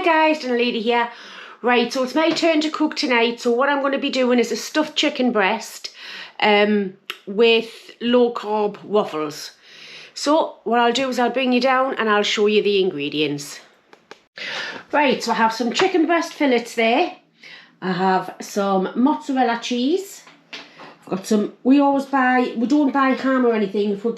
guys, Lady here. Right, so it's my turn to cook tonight. So what I'm going to be doing is a stuffed chicken breast with low carb waffles. So what I'll do is I'll bring you down and I'll show you the ingredients. Right, so I have some chicken breast fillets there. I have some mozzarella cheese. I've got some, we don't buy ham or anything. If we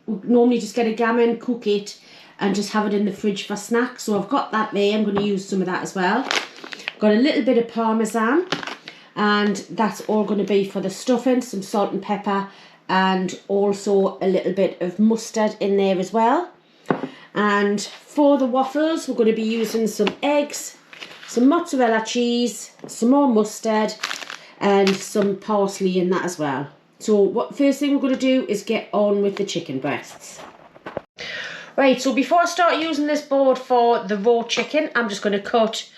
normally just get a gammon, cook it and just have it in the fridge for snacks. So I've got that there. I'm going to use some of that as well. Got a little bit of parmesan, and that's all going to be for the stuffing, some salt and pepper, and also a little bit of mustard in there as well. And for the waffles, we're going to be using some eggs, some mozzarella cheese, some more mustard, and some parsley in that as well. So what first thing we're going to do is get on with the chicken breasts. Right, so before I start using this board for the raw chicken, I'm just going to cut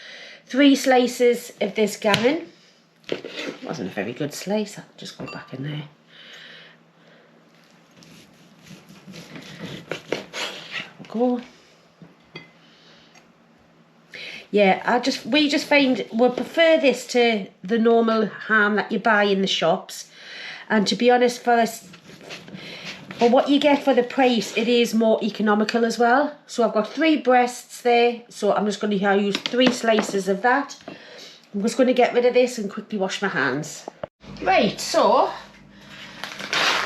3 slices of this gammon. Wasn't a very good slice. I'll just go back in there. Go. Yeah, we just find we prefer this to the normal ham that you buy in the shops, and to be honest, for what you get for the price, it is more economical as well. So I've got 3 breasts there, so I'm just going to use 3 slices of that. I'm just going to get rid of this and quickly wash my hands. Right, so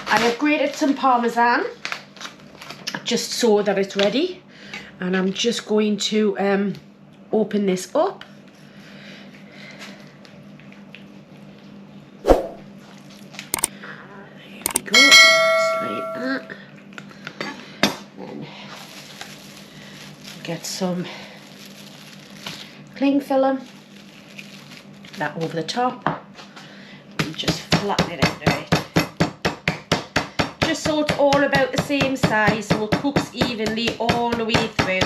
I have grated some parmesan just so that it's ready, and I'm just going to open this up. There we go, just like that. Then get some cling film, that over the top, and just flatten it under it. Just so it's all about the same size, so it cooks evenly all the way through.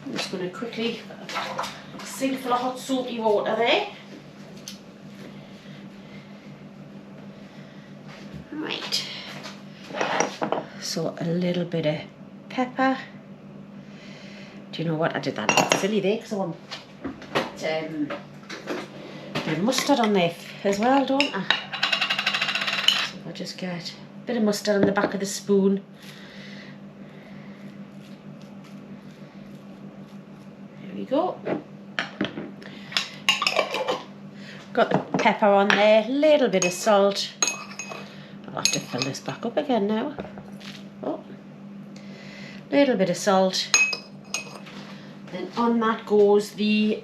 I'm just going to quickly a sink full of hot soapy water there. Right, so a little bit of pepper. Do you know what, I did that a bit silly there because I want mustard on there as well, don't I? So I'll just get a bit of mustard on the back of the spoon. Go. Got the pepper on there, a little bit of salt. I'll have to fill this back up again now. Oh, little bit of salt. Then on that goes the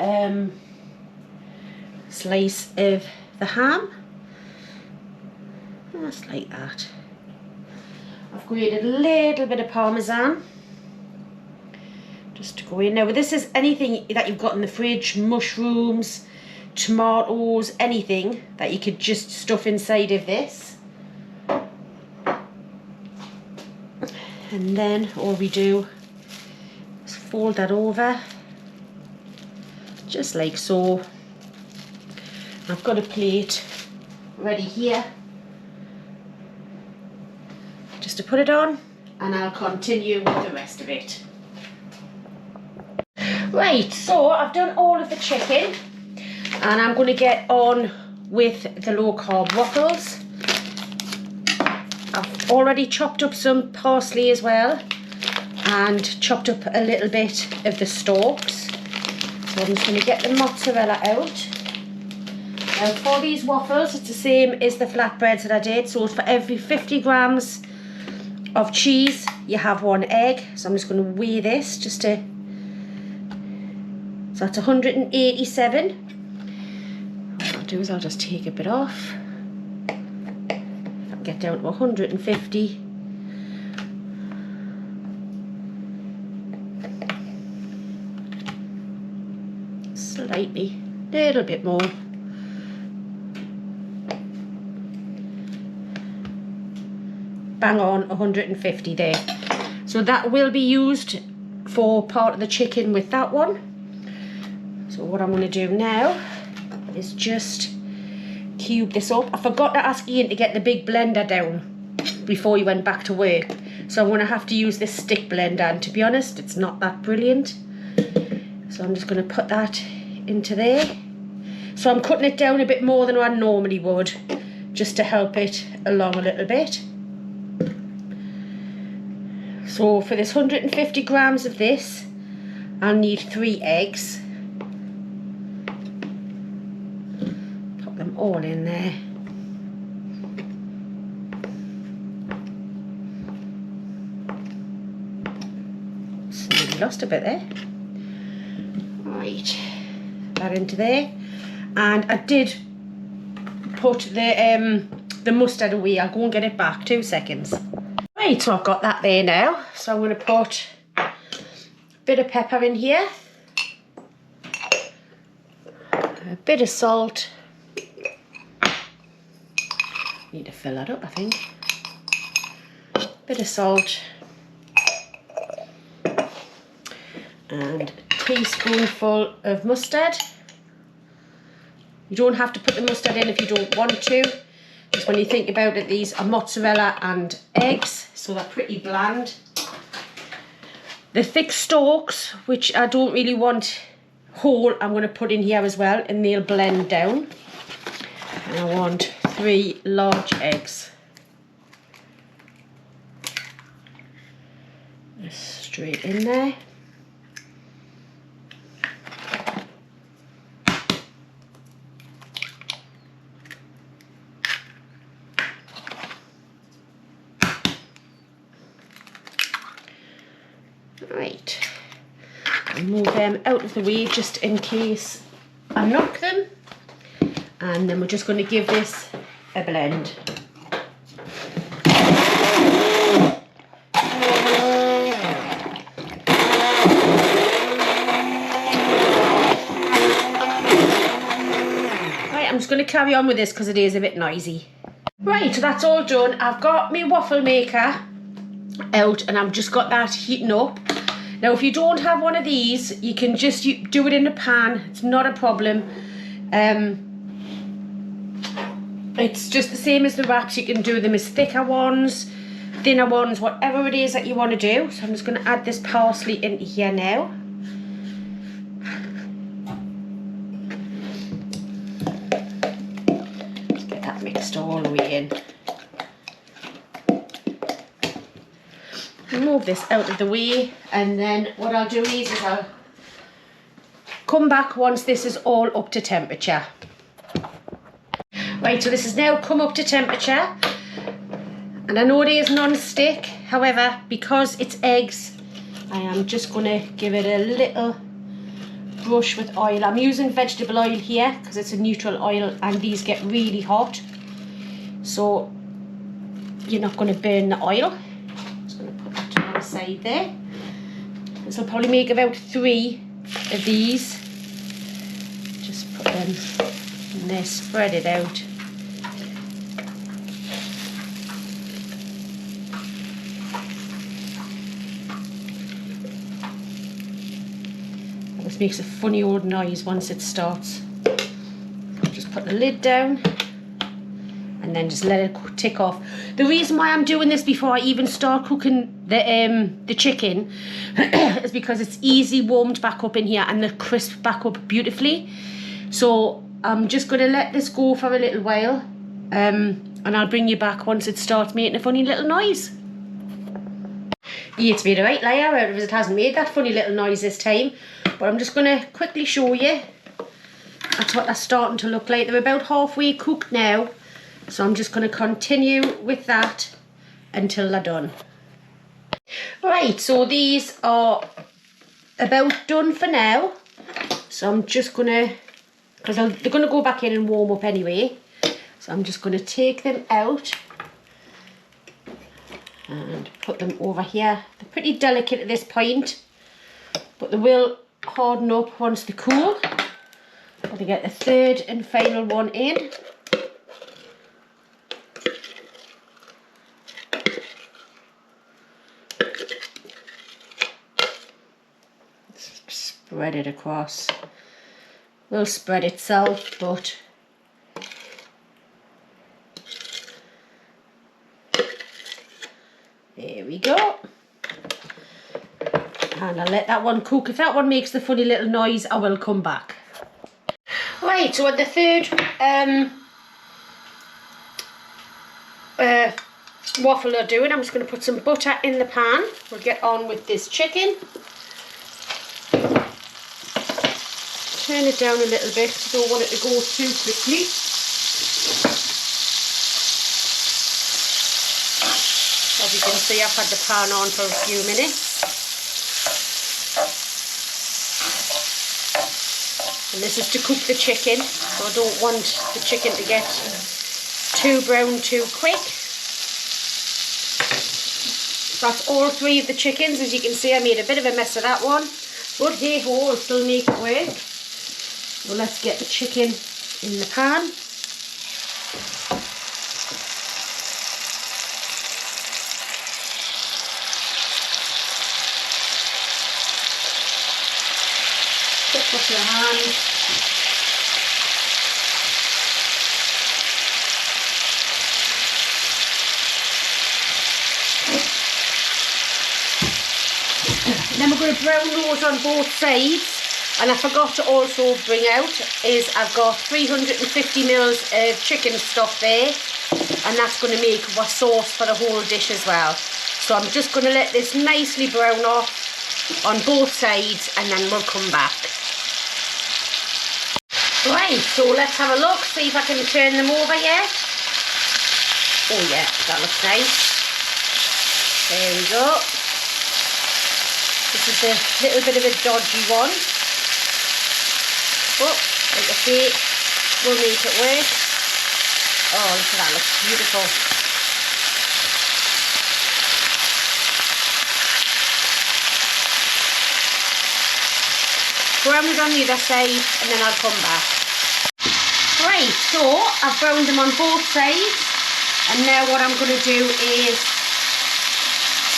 slice of the ham. Just like that. I've grated a little bit of parmesan just to go in. Now this is anything that you've got in the fridge, mushrooms, tomatoes, anything that you could just stuff inside of this. And then all we do is fold that over just like so. I've got a plate ready here just to put it on, and I'll continue with the rest of it. Right, so I've done all of the chicken and I'm going to get on with the low carb waffles. I've already chopped up some parsley as well and chopped up a little bit of the stalks. So I'm just going to get the mozzarella out. Now for these waffles, it's the same as the flatbreads that I did. So for every 50 grams of cheese, you have 1 egg. So I'm just going to weigh this just to... So that's 187. What I'll do is I'll just take a bit off. I'll get down to 150. Slightly, little bit more. Bang on 150 there. So that will be used for part of the chicken with that one. So what I'm going to do now is just cube this up. I forgot to ask Ian to get the big blender down before he went back to work. So I'm going to have to use this stick blender, and to be honest, it's not that brilliant. So I'm just going to put that into there. So I'm cutting it down a bit more than I normally would, just to help it along a little bit. So for this 150 grams of this, I'll need 3 eggs. Put them all in there. So lost a bit there. Right, that into there. And I did put the mustard away. I'll go and get it back, 2 seconds. Right, so I've got that there now. So I'm going to put a bit of pepper in here, a bit of salt. Need to fill that up, I think. Bit of salt and a teaspoonful of mustard. You don't have to put the mustard in if you don't want to. Just when you think about it, these are mozzarella and eggs, so they're pretty bland. The thick stalks, which I don't really want whole, I'm going to put in here as well, and they'll blend down. And I want 3 large eggs. Just straight in there. Right, I'll move them out of the way just in case I knock them, and then we're just going to give this a blend. Right, I'm just going to carry on with this because it is a bit noisy. Right, so that's all done. I've got my waffle maker out and I've just got that heating up. Now if you don't have one of these, you can just do it in a pan. It's not a problem. It's just the same as the wraps. You can do them as thicker ones, thinner ones, whatever it is that you want to do. So I'm just going to add this parsley into here now. Let's get that mixed all the way in. Move this out of the way, and then what I'll do is I'll come back once this is all up to temperature. Right, so this has now come up to temperature, and I know it is non-stick, however, because it's eggs, I am just going to give it a little brush with oil. I'm using vegetable oil here because it's a neutral oil and these get really hot, so you're not going to burn the oil. Side there. This will probably make about 3 of these. Just put them in there, spread it out. This makes a funny old noise once it starts. Just put the lid down and then just let it tick off. The reason why I'm doing this before I even start cooking the chicken is because it's easy warmed back up in here and the crisp back up beautifully. So I'm just going to let this go for a little while, and I'll bring you back once it starts making a funny little noise. Yeah, it's made a right liar out of it. It hasn't made that funny little noise this time, but I'm just going to quickly show you. That's what they're starting to look like. They're about halfway cooked now. So I'm just going to continue with that until they're done. Right, so these are about done for now. So I'm just going to, because they're going to go back in and warm up anyway. So I'm just going to take them out and put them over here. They're pretty delicate at this point, but they will harden up once they cool. I'm going to get the third and final one in. Spread it across. Will spread itself, but There we go. And I'll let that one cook. If that one makes the funny little noise, I will come back. Right, so at the third waffle I'm doing, I'm just going to put some butter in the pan. We'll get on with this chicken. Turn it down a little bit. Don't want it to go too quickly. As you can see, I've had the pan on for a few minutes. And this is to cook the chicken, so I don't want the chicken to get too brown too quick. That's all three of the chickens. As you can see, I made a bit of a mess of that one. But hey ho, I'll still make it work. So let's get the chicken in the pan. Put your hand. Then we're going to brown those on both sides. And I forgot to also bring out is I've got 350 mils of chicken stock there, and that's going to make a sauce for the whole dish as well. So I'm just going to let this nicely brown off on both sides, and then we'll come back. Right, so let's have a look, see if I can turn them over yet. Oh yeah, that looks nice. There we go. This is a little bit of a dodgy one. But, like I say, we'll make it work. Oh, look at that, looks beautiful. Brown it on the other side, and then I'll come back. Right, so I've browned them on both sides, and now what I'm going to do is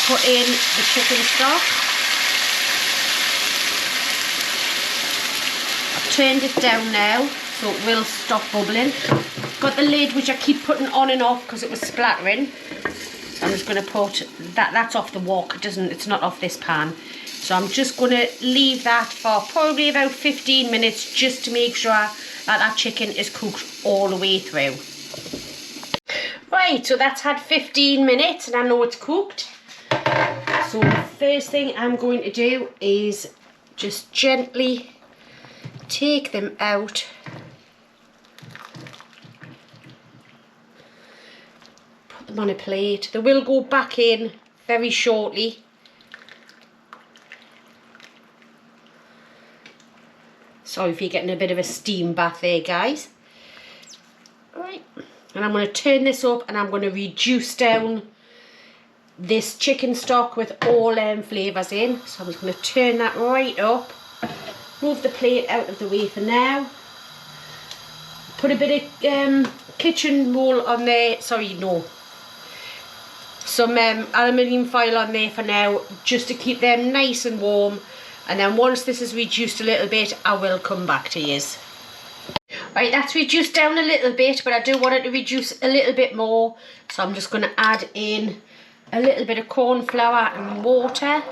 put in the chicken stock. Turned it down now so it will stop bubbling. Got the lid which I keep putting on and off because it was splattering. So I'm just going to put that. That's off the wok. It's not off this pan. So I'm just going to leave that for probably about 15 minutes just to make sure that chicken is cooked all the way through. Right, so that's had 15 minutes and I know it's cooked. So the first thing I'm going to do is just gently take them out, put them on a plate. They will go back in very shortly. Sorry if you're getting a bit of a steam bath there, guys. Alright, and I'm going to turn this up and I'm going to reduce down this chicken stock with all flavours in. So I'm just going to turn that right up. Move the plate out of the way for now. Put a bit of kitchen roll on there. Sorry, no. Some aluminium foil on there for now, just to keep them nice and warm. And then once this is reduced a little bit, I will come back to yous. Right, that's reduced down a little bit, but I do want it to reduce a little bit more. So I'm just going to add in a little bit of corn flour and water,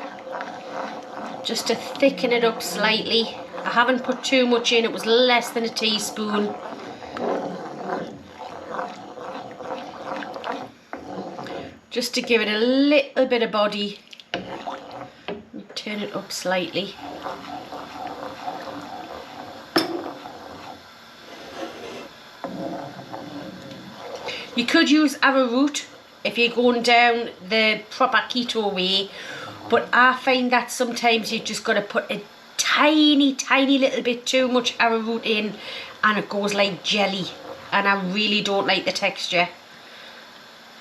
just to thicken it up slightly. I haven't put too much in, it was less than a teaspoon. Just to give it a little bit of body. Turn it up slightly. You could use arrowroot if you're going down the proper keto way, but I find that sometimes you just got to put a tiny little bit too much arrowroot in and it goes like jelly, and I really don't like the texture.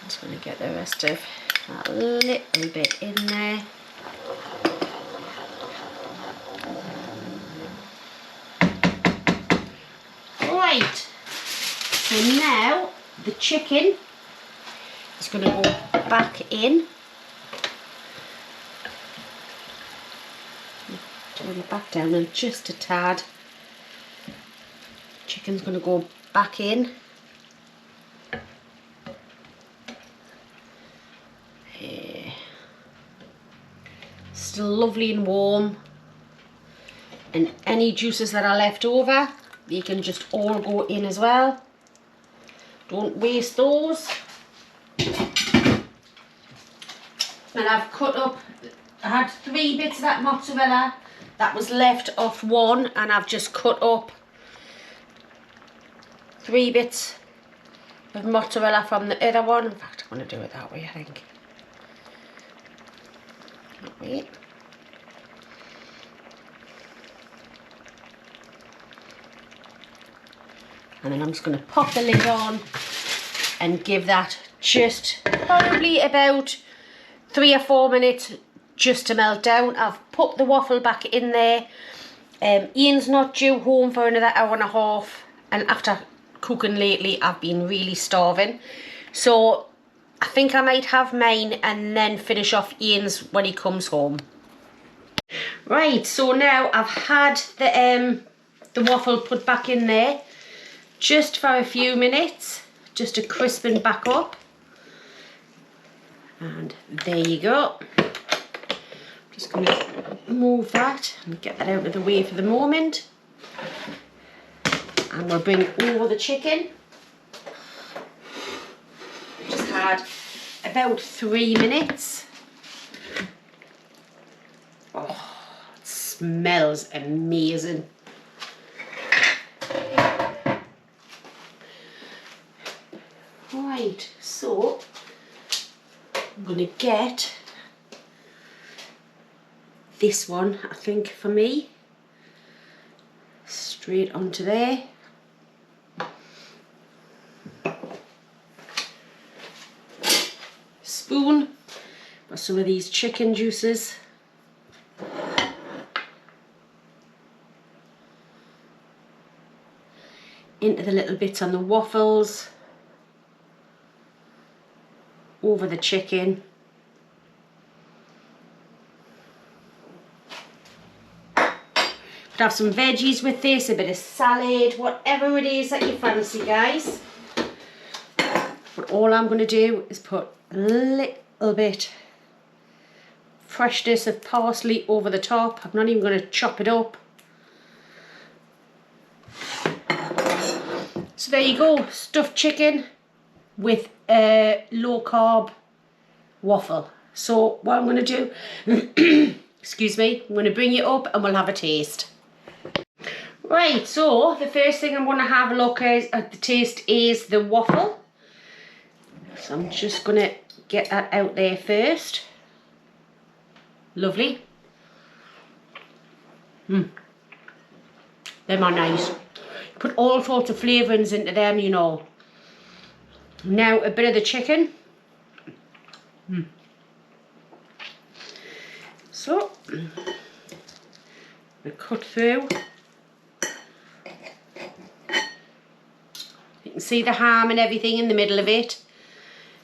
I'm just going to get the rest of that little bit in there. Right, so now the chicken is going to go back in. Turn it back down and just a tad. Chicken's going to go back in. Here. still lovely and warm. And any juices that are left over, you can just all go in as well. Don't waste those. And I've cut up, I had 3 bits of that mozzarella that was left off one, and I've just cut up 3 bits of mozzarella from the other one. In fact, I'm going to do it that way, I think. That way. And then I'm just going to pop the lid on and give that just probably about 3 or 4 minutes just to melt down. I've put the waffle back in there. Ian's not due home for another hour and a half, and after cooking lately I've been really starving, so I think I might have mine and then finish off Ian's when he comes home. Right, so now I've had the waffle put back in there just for a few minutes, just to crispen back up, and there you go. Just going to move that and get that out of the way for the moment. And we'll bring over the chicken. Just had about 3 minutes. Oh, it smells amazing. Right, so I'm going to get this one, I think, for me, straight onto there. Spoon for some of these chicken juices. Into the little bits on the waffles. Over the chicken. Could have some veggies with this, a bit of salad, whatever it is that you fancy, guys. But all I'm going to do is put a little bit freshness of parsley over the top. I'm not even going to chop it up. So there you go, stuffed chicken with a low carb waffle. So what I'm going to do, excuse me, I'm going to bring it up and we'll have a taste. Right, so the first thing I'm going to have a look at the taste is the waffle. So I'm just going to get that out there first. Lovely. Them are nice. Put all sorts of flavourings into them, you know. Now a bit of the chicken. So, we cut through. You can see the ham and everything in the middle of it.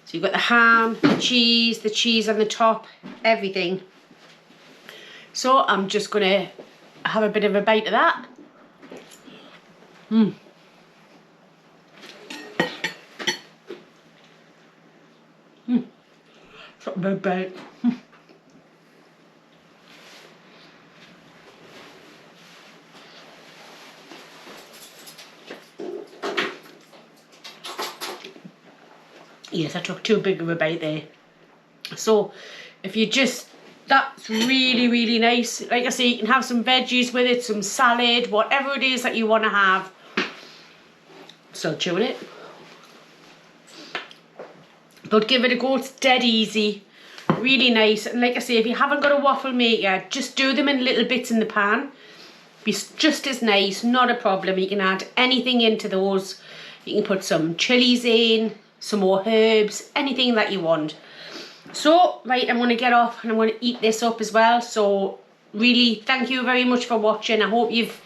So you've got the ham, the cheese on the top, everything. So I'm just going to have a bit of a bite of that. It's not a bad bite. Yes, I took too big of a bite there. So if you just, that's really, really nice. Like I say, you can have some veggies with it, some salad, whatever it is that you want to have. Still chewing it. But give it a go, it's dead easy. Really nice. And like I say, if you haven't got a waffle maker, just do them in little bits in the pan. Be just as nice, not a problem. You can add anything into those. You can put some chilies in, some more herbs, anything that you want. So, right, I'm going to get off and I'm going to eat this up as well. So, really, thank you very much for watching. I hope you've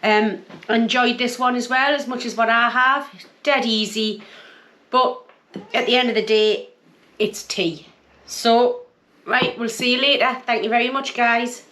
enjoyed this one as well, as much as what I have. It's dead easy. But at the end of the day, it's tea. So, right, we'll see you later. Thank you very much, guys.